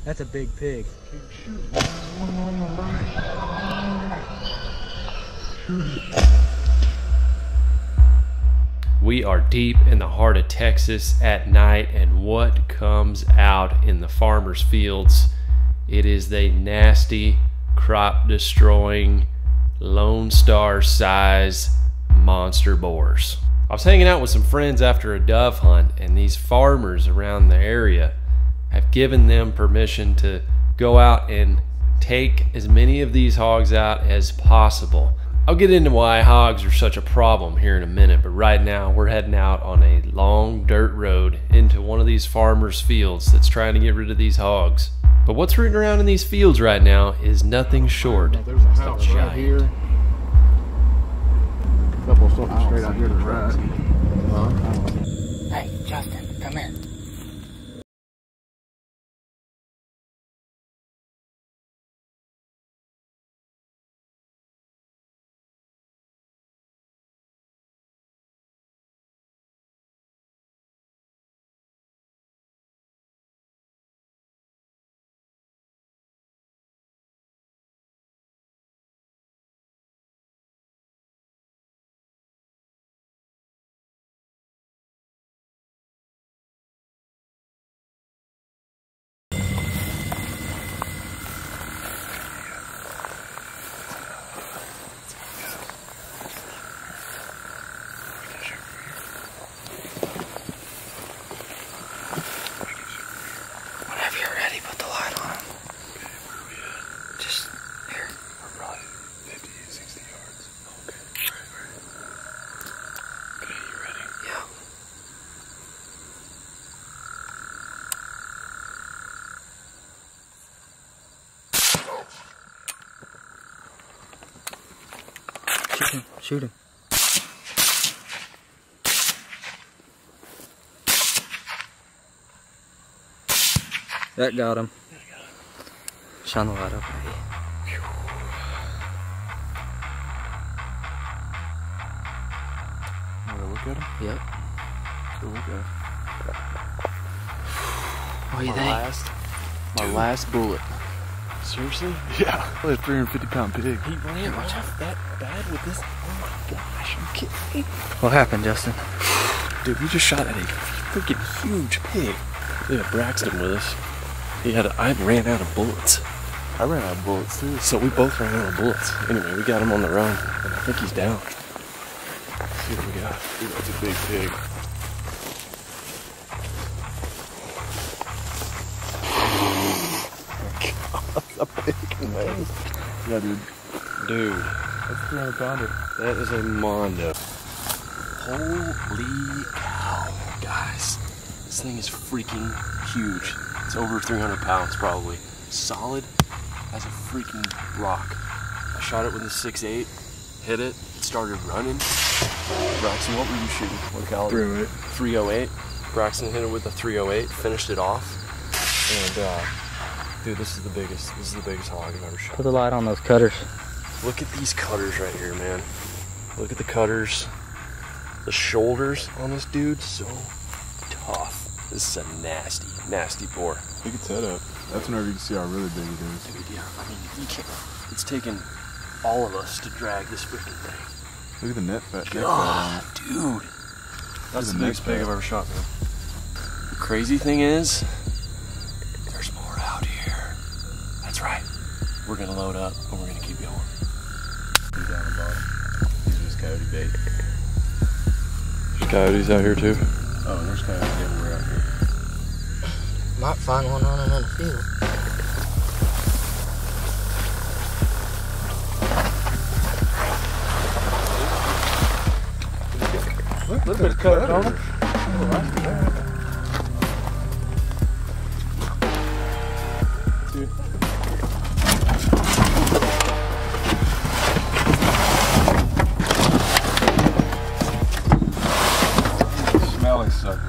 That's a big pig. We are deep in the heart of Texas at night, and what comes out in the farmers' fields? It is the nasty, crop-destroying, Lone Star size monster boars. I was hanging out with some friends after a dove hunt, and these farmers around the area have given them permission to go out and take as many of these hogs out as possible. I'll get into why hogs are such a problem here in a minute, but right now we're heading out on a long dirt road into one of these farmers' fields that's trying to get rid of these hogs. But what's rooting around in these fields right now is nothing short of giant. Here. A couple of something straight out here to the right. Hey, Justin, come here. Shoot him. That got him. Shine the light up. Want to look at him? Yep. Go look at him. What do you think? My last bullet. Seriously? Yeah. Well, a 350-pound pig. He ran off that bad with this? Oh my gosh, are you kidding me? What happened, Justin? Dude, we just shot at a freaking huge pig. We had Braxton with us. I ran out of bullets. I ran out of bullets too. So we both ran out of bullets. Anyway, we got him on the run, and I think he's down. Let's see what we got. Dude, that's a big pig. A big man. Yeah, dude. Dude, That's a 300-pounder. that is a mondo. Holy cow, guys. This thing is freaking huge. It's over 300 pounds probably. Solid as a freaking rock. I shot it with a 6.8, hit it, started running. Braxton, what were you shooting? What caliber? 308. Braxton hit it with a 308, finished it off. And dude, this is the biggest hog I've ever shot. Put the light on those cutters. Look at these cutters right here, man. Look at the cutters. The shoulders on this dude, so tough. This is a nasty, nasty boar. Pick its head up. That's whenever you can see how really big it is. Dude, yeah, I mean, you can't. It's taken all of us to drag this freaking thing. Look at the neck fat on God, it. dude. That's the the biggest neck pig I've fat. ever shot, man. The crazy thing is, there's more out here. That's right. We're gonna load up and we're gonna keep going. He's down the bottom. These are just coyote bait. There's coyotes out here too. Oh, there's coyotes everywhere out here. Might find one running in the field. A little bit of cutters on them. Smelly sucker.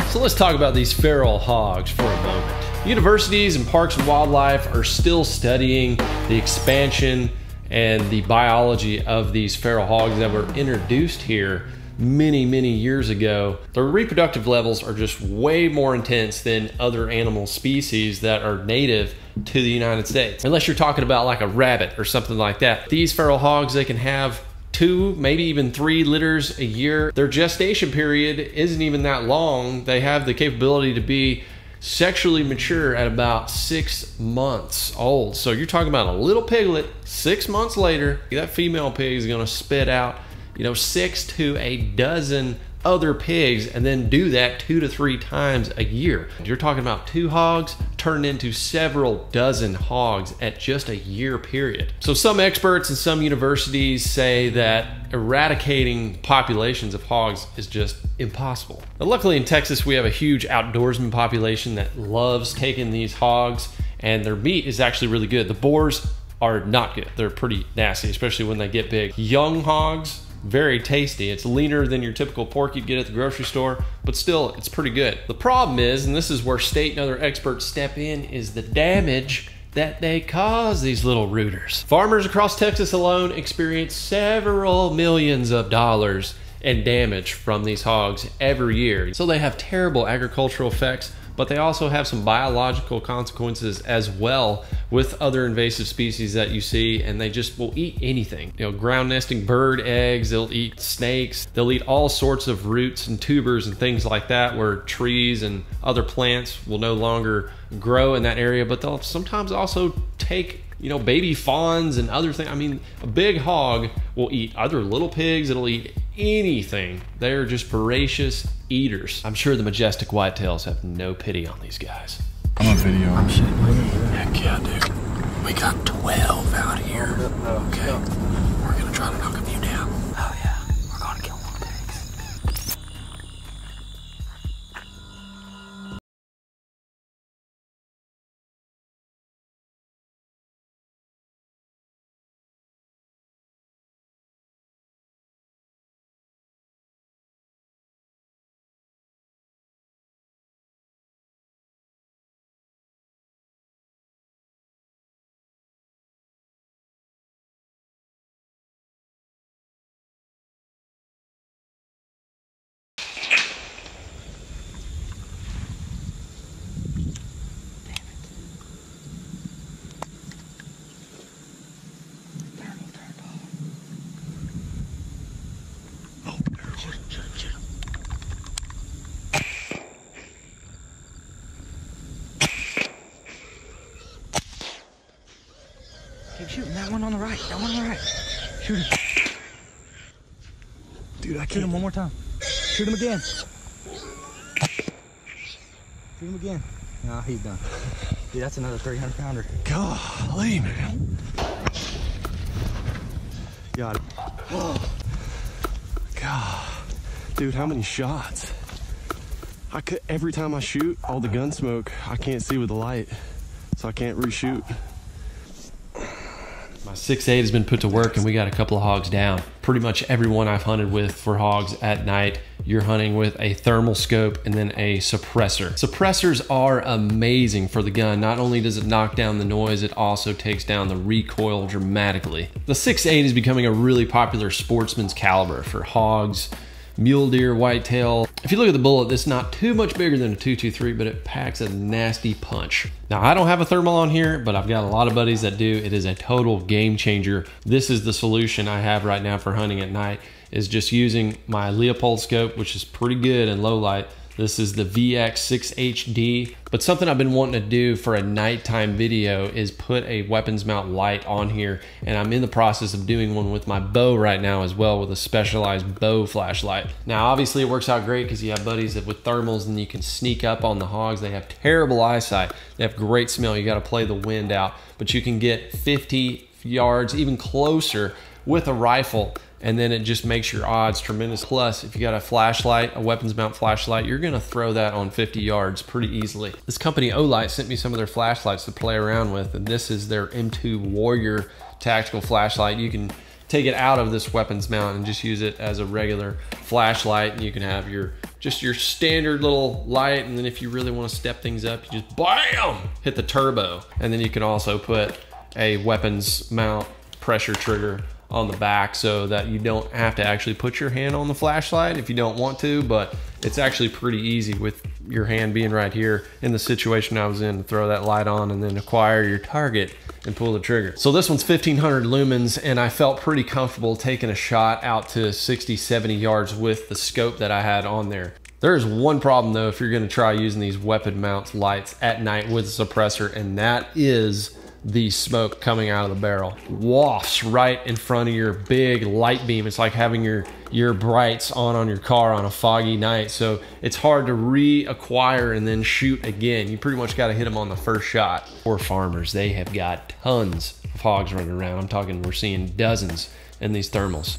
So let's talk about these feral hogs for a moment. Universities and parks and wildlife are still studying the expansion and the biology of these feral hogs that were introduced here many, many years ago, their reproductive levels are just way more intense than other animal species that are native to the United States. Unless you're talking about like a rabbit or something like that. These feral hogs, they can have 2, maybe even 3 litters a year. Their gestation period isn't even that long. They have the capability to be sexually mature at about 6 months old. So you're talking about a little piglet, 6 months later, that female pig is gonna spit out, you know, 6 to a dozen other pigs, and then do that 2 to 3 times a year. You're talking about 2 hogs turn into several dozen hogs at just a year period. So some experts and some universities say that eradicating populations of hogs is just impossible. But luckily in Texas, we have a huge outdoorsman population that loves taking these hogs, and their meat is actually really good. The boars are not good. They're pretty nasty, especially when they get big. Young hogs, very tasty. It's leaner than your typical pork you'd get at the grocery store, but still, it's pretty good. The problem is, and this is where state and other experts step in, is the damage that they cause these little rooters. Farmers across Texas alone experience several millions of dollars in damage from these hogs every year. So they have terrible agricultural effects, but they also have some biological consequences as well with other invasive species that you see, and they just will eat anything. You know, ground nesting bird eggs, they'll eat snakes, they'll eat all sorts of roots and tubers and things like that, where trees and other plants will no longer grow in that area, but they'll sometimes also take, you know, baby fawns and other things. I mean, a big hog will eat other little pigs, it'll eat anything. They're just voracious eaters. I'm sure the majestic whitetails have no pity on these guys. I'm on video. I'm shit. Heck yeah, dude. We got 12 out here. Okay. We're gonna try to knock a few down. Oh yeah. We're gonna kill more pigs. Keep shooting. That one on the right. That one on the right. Shoot him. Dude, I can't. Shoot him one more time. Shoot him again. Shoot him again. No, he's done. Dude, that's another 300-pounder. Golly, man. Got it. Oh. God. Dude, how many shots? Every time I shoot, all the gun smoke, I can't see with the light, so I can't reshoot. My 6.8 has been put to work, and we got a couple of hogs down. Pretty much everyone I've hunted with for hogs at night, you're hunting with a thermal scope and then a suppressor. Suppressors are amazing for the gun. Not only does it knock down the noise, it also takes down the recoil dramatically. The 6.8 is becoming a really popular sportsman's caliber for hogs, mule deer, whitetail. If you look at the bullet, it's not too much bigger than a .223, but it packs a nasty punch. Now, I don't have a thermal on here, but I've got a lot of buddies that do. It is a total game changer. This is the solution I have right now for hunting at night, is just using my Leopold scope, which is pretty good in low light. This is the VX6HD, but something I've been wanting to do for a nighttime video is put a weapons mount light on here, and I'm in the process of doing one with my bow right now as well, with a specialized bow flashlight. Now, obviously it works out great because you have buddies that with thermals and you can sneak up on the hogs. They have terrible eyesight. They have great smell. You got to play the wind out, but you can get 50 yards, even closer with a rifle, and then it just makes your odds tremendous. Plus, if you got a flashlight, a weapons mount flashlight, you're gonna throw that on 50 yards pretty easily. This company, Olight, sent me some of their flashlights to play around with, and this is their M2 Warrior tactical flashlight. You can take it out of this weapons mount and just use it as a regular flashlight, and you can have just your standard little light, and then if you really wanna step things up, you just BAM! Hit the turbo. And then you can also put a weapons mount pressure trigger on the back so that you don't have to actually put your hand on the flashlight if you don't want to, but it's actually pretty easy with your hand being right here in the situation I was in to throw that light on and then acquire your target and pull the trigger. So this one's 1500 lumens, and I felt pretty comfortable taking a shot out to 60, 70 yards with the scope that I had on there. There is one problem though if you're gonna try using these weapon mount lights at night with a suppressor, and that is the smoke coming out of the barrel. Wafts right in front of your big light beam. It's like having your brights on your car on a foggy night. So it's hard to reacquire and then shoot again. You pretty much got to hit them on the first shot. Poor farmers, they have got tons of hogs running around. I'm talking, we're seeing dozens in these thermals.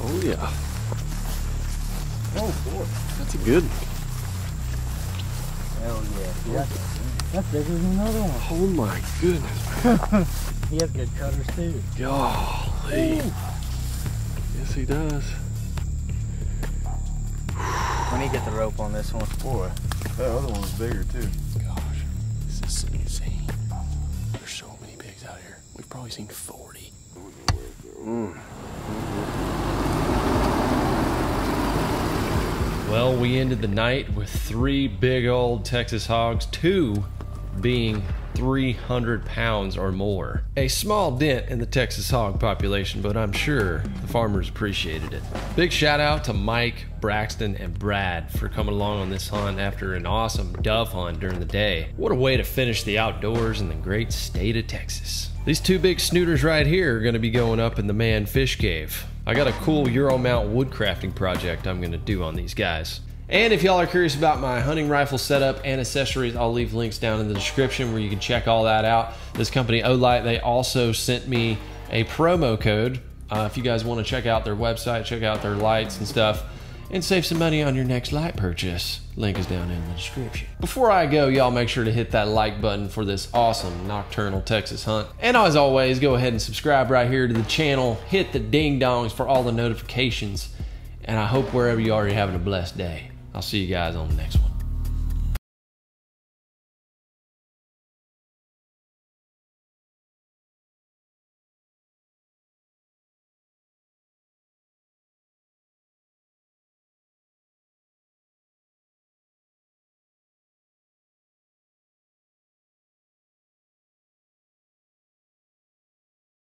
Oh yeah. Oh boy, that's a good one. Hell yeah. That's bigger than another one. Oh my goodness, man. He has good cutters too. Golly. Yes, he does. When you get the rope on this one, boy, that other one was bigger too. Gosh, this is insane. There's so many pigs out here. We've probably seen 40. Well, we ended the night with 3 big old Texas hogs, 2 being 300 pounds or more. A small dent in the Texas hog population, but I'm sure the farmers appreciated it. Big shout out to Mike, Braxton, and Brad for coming along on this hunt after an awesome dove hunt during the day. What a way to finish the outdoors in the great state of Texas. These 2 big snooters right here are gonna be going up in the man fish cave. I got a cool Euro mount woodcrafting project I'm gonna do on these guys. And if y'all are curious about my hunting rifle setup and accessories, I'll leave links down in the description where you can check all that out. This company, OLMAYI, they also sent me a promo code. If you guys want to check out their website, check out their lights and stuff, and save some money on your next light purchase. Link is down in the description. Before I go, y'all make sure to hit that like button for this awesome nocturnal Texas hunt. And as always, go ahead and subscribe right here to the channel. Hit the ding dongs for all the notifications. And I hope wherever you are, you're having a blessed day. I'll see you guys on the next one.